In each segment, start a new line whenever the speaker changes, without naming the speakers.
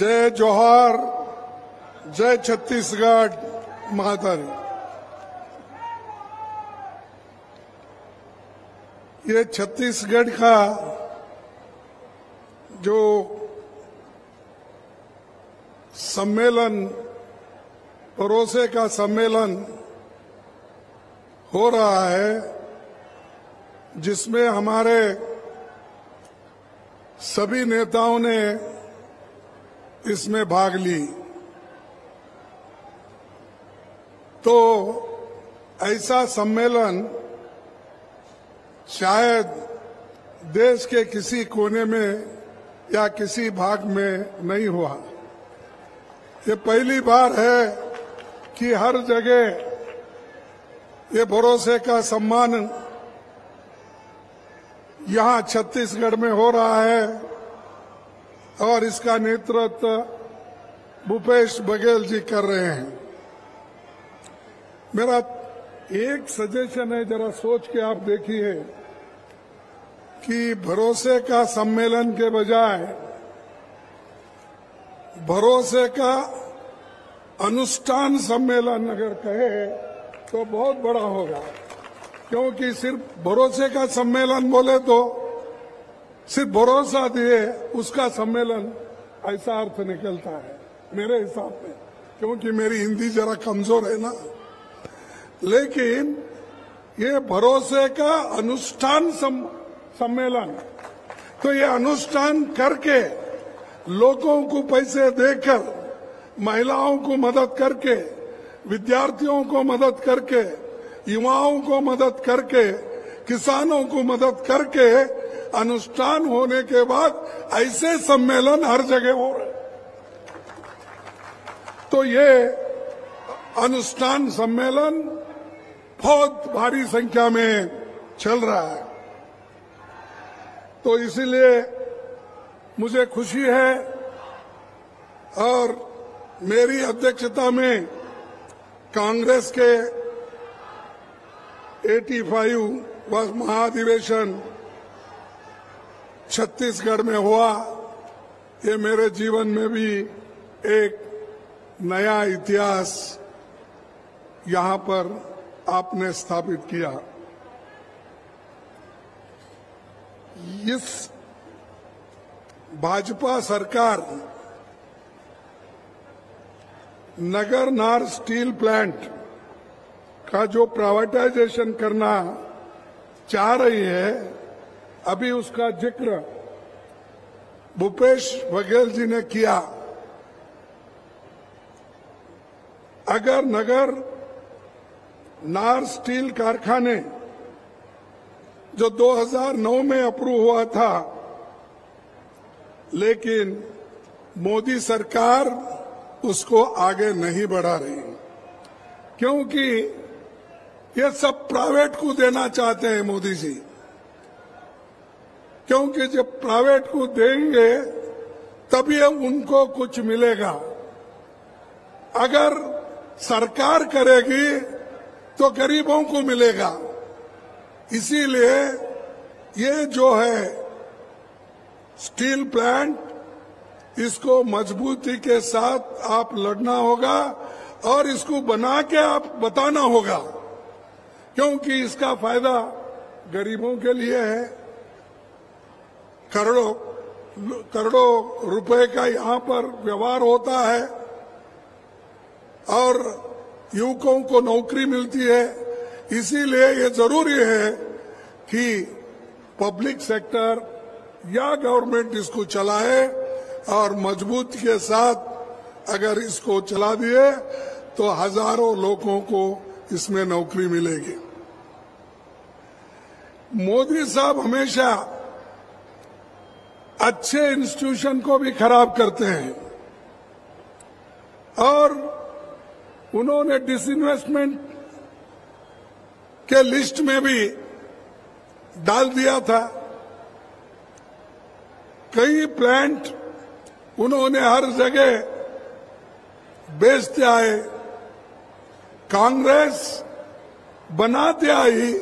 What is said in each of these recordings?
जय जोहार, जय छत्तीसगढ़ मातरम। ये छत्तीसगढ़ का जो सम्मेलन, भरोसे का सम्मेलन हो रहा है, जिसमें हमारे सभी नेताओं ने इसमें भाग ली, तो ऐसा सम्मेलन शायद देश के किसी कोने में या किसी भाग में नहीं हुआ। ये पहली बार है कि हर जगह ये भरोसे का सम्मान यहाँ छत्तीसगढ़ में हो रहा है और इसका नेतृत्व भूपेश बघेल जी कर रहे हैं। मेरा एक सजेशन है, जरा सोच के आप देखिए कि भरोसे का सम्मेलन के बजाय भरोसे का अनुष्ठान सम्मेलन अगर कहे तो बहुत बड़ा होगा, क्योंकि सिर्फ भरोसे का सम्मेलन बोले तो सिर्फ भरोसा दिए उसका सम्मेलन, ऐसा अर्थ निकलता है मेरे हिसाब में, क्योंकि मेरी हिंदी जरा कमजोर है ना। लेकिन ये भरोसे का अनुष्ठान सम्मेलन, तो ये अनुष्ठान करके लोगों को पैसे देकर, महिलाओं को मदद करके, विद्यार्थियों को मदद करके, युवाओं को मदद करके, किसानों को मदद करके अनुष्ठान होने के बाद ऐसे सम्मेलन हर जगह हो रहे। तो ये अनुष्ठान सम्मेलन बहुत भारी संख्या में चल रहा है, तो इसीलिए मुझे खुशी है और मेरी अध्यक्षता में कांग्रेस के 85वां महाधिवेशन छत्तीसगढ़ में हुआ। ये मेरे जीवन में भी एक नया इतिहास यहाँ पर आपने स्थापित किया। इस भाजपा सरकार नगर नार स्टील प्लांट का जो प्राइवेटाइजेशन करना चाह रही है, अभी उसका जिक्र भूपेश बघेल जी ने किया। अगर नगर नार स्टील कारखाने जो 2009 में अप्रूव हुआ था, लेकिन मोदी सरकार उसको आगे नहीं बढ़ा रही, क्योंकि ये सब प्राइवेट को देना चाहते हैं मोदी जी। क्योंकि जब प्राइवेट को देंगे तभी उनको कुछ मिलेगा, अगर सरकार करेगी तो गरीबों को मिलेगा। इसीलिए ये जो है स्टील प्लांट, इसको मजबूती के साथ आप लड़ना होगा और इसको बना के आप बताना होगा, क्योंकि इसका फायदा गरीबों के लिए है। करोड़ों रुपए का यहाँ पर व्यवहार होता है और युवकों को नौकरी मिलती है। इसीलिए ये जरूरी है कि पब्लिक सेक्टर या गवर्नमेंट इसको चलाए और मजबूती के साथ अगर इसको चला दिए तो हजारों लोगों को इसमें नौकरी मिलेगी। मोदी साहब हमेशा अच्छे इंस्टीट्यूशन को भी खराब करते हैं और उन्होंने डिसइन्वेस्टमेंट के लिस्ट में भी डाल दिया था। कई प्लांट उन्होंने हर जगह बेचते आए, कांग्रेस बनाते आई,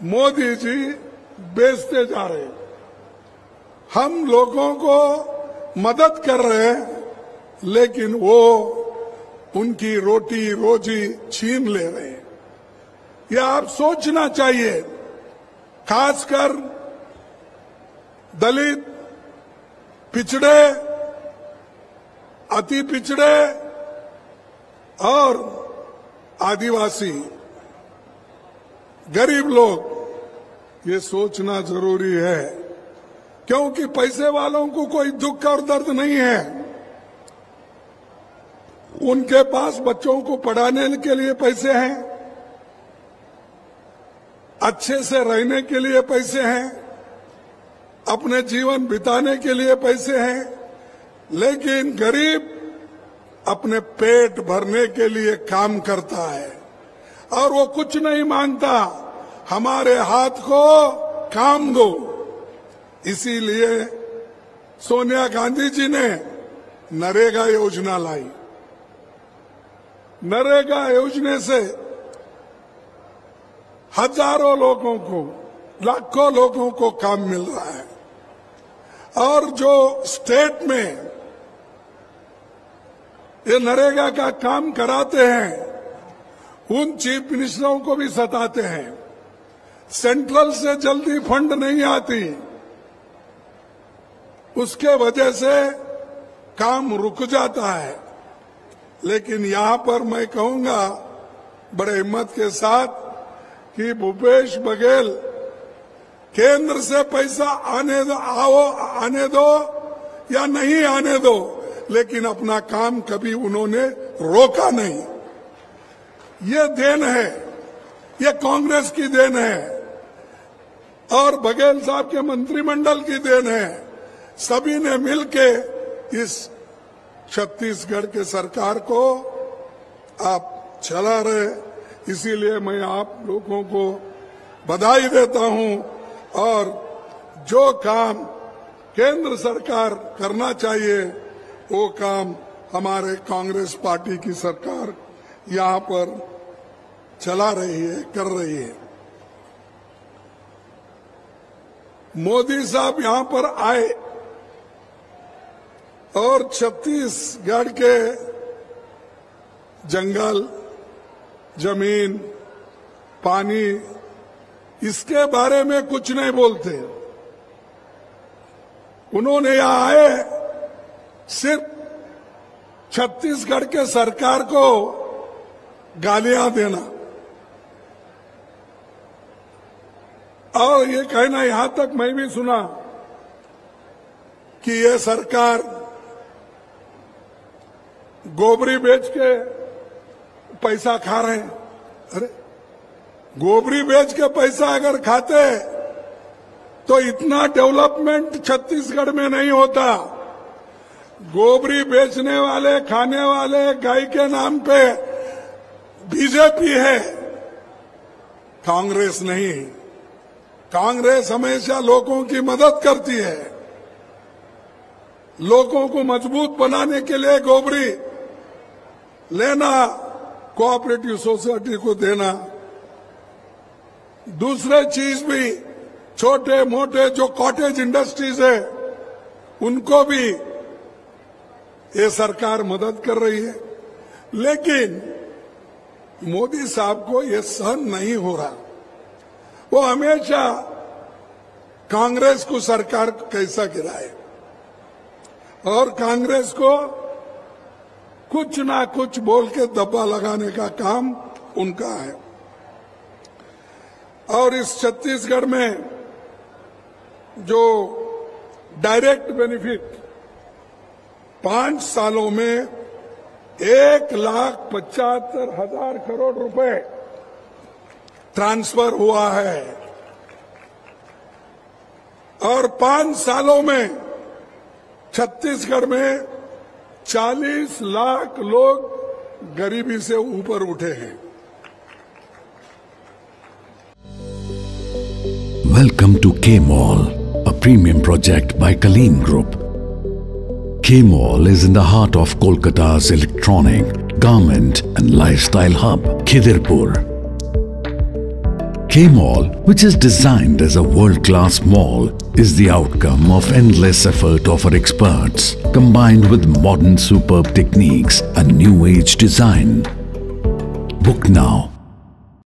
मोदी जी बेचते जा रहे। हम लोगों को मदद कर रहे हैं, लेकिन वो उनकी रोटी रोजी छीन ले रहे हैं। यह आप सोचना चाहिए, खासकर दलित, पिछड़े, अति पिछड़े और आदिवासी, गरीब लोग, ये सोचना जरूरी है, क्योंकि पैसे वालों को कोई दुख और दर्द नहीं है। उनके पास बच्चों को पढ़ाने के लिए पैसे हैं, अच्छे से रहने के लिए पैसे हैं, अपने जीवन बिताने के लिए पैसे हैं, लेकिन गरीब अपने पेट भरने के लिए काम करता है और वो कुछ नहीं मांगता, हमारे हाथ को काम दो। इसीलिए सोनिया गांधी जी ने नरेगा योजना लाई। नरेगा योजना से हजारों लोगों को, लाखों लोगों को काम मिल रहा है। और जो स्टेट में ये नरेगा का काम कराते हैं, उन चीफ मिनिस्टरों को भी सताते हैं। सेंट्रल से जल्दी फंड नहीं आती, उसके वजह से काम रुक जाता है। लेकिन यहां पर मैं कहूंगा बड़े हिम्मत के साथ कि भूपेश बघेल, केंद्र से पैसा आने दो या नहीं आने दो, लेकिन अपना काम कभी उन्होंने रोका नहीं। ये देन है, ये कांग्रेस की देन है और बघेल साहब के मंत्रिमंडल की देन है। सभी ने मिलके इस छत्तीसगढ़ के सरकार को आप चला रहे, इसीलिए मैं आप लोगों को बधाई देता हूं। और जो काम केंद्र सरकार करना चाहिए, वो काम हमारे कांग्रेस पार्टी की सरकार यहां पर चला रही है, कर रही है। मोदी साहब यहां पर आए और छत्तीसगढ़ के जंगल, जमीन, पानी, इसके बारे में कुछ नहीं बोलते। उन्होंने यहां आए सिर्फ छत्तीसगढ़ के सरकार को गालियां देना और ये कहना, यहां तक मैं भी सुना कि ये सरकार गोबरी बेच के पैसा खा रहे हैं। अरे, गोबरी बेच के पैसा अगर खाते तो इतना डेवलपमेंट छत्तीसगढ़ में नहीं होता। गोबरी बेचने वाले, खाने वाले गाय के नाम पे बीजेपी है, कांग्रेस नहीं। कांग्रेस हमेशा लोगों की मदद करती है, लोगों को मजबूत बनाने के लिए गोबरी लेना, कोऑपरेटिव सोसाइटी को देना, दूसरे चीज भी, छोटे मोटे जो कॉटेज इंडस्ट्रीज है उनको भी ये सरकार मदद कर रही है। लेकिन मोदी साहब को ये सहन नहीं हो रहा। वो हमेशा कांग्रेस को सरकार कैसा गिराए और कांग्रेस को कुछ ना कुछ बोल के दबा लगाने का काम उनका है। और इस छत्तीसगढ़ में जो डायरेक्ट बेनिफिट 5 सालों में 1,75,000 करोड़ रुपए ट्रांसफर हुआ है और 5 सालों में छत्तीसगढ़ में 40 लाख लोग गरीबी से ऊपर उठे हैं।
Welcome to K-Mall, a premium project by Kaleen Group. K-Mall is in the heart of Kolkata's electronic, garment and lifestyle hub, Khidirpur. K-Mall, which is designed as a world-class mall, is the outcome of endless effort of our experts, combined with modern superb techniques and new age design. Book now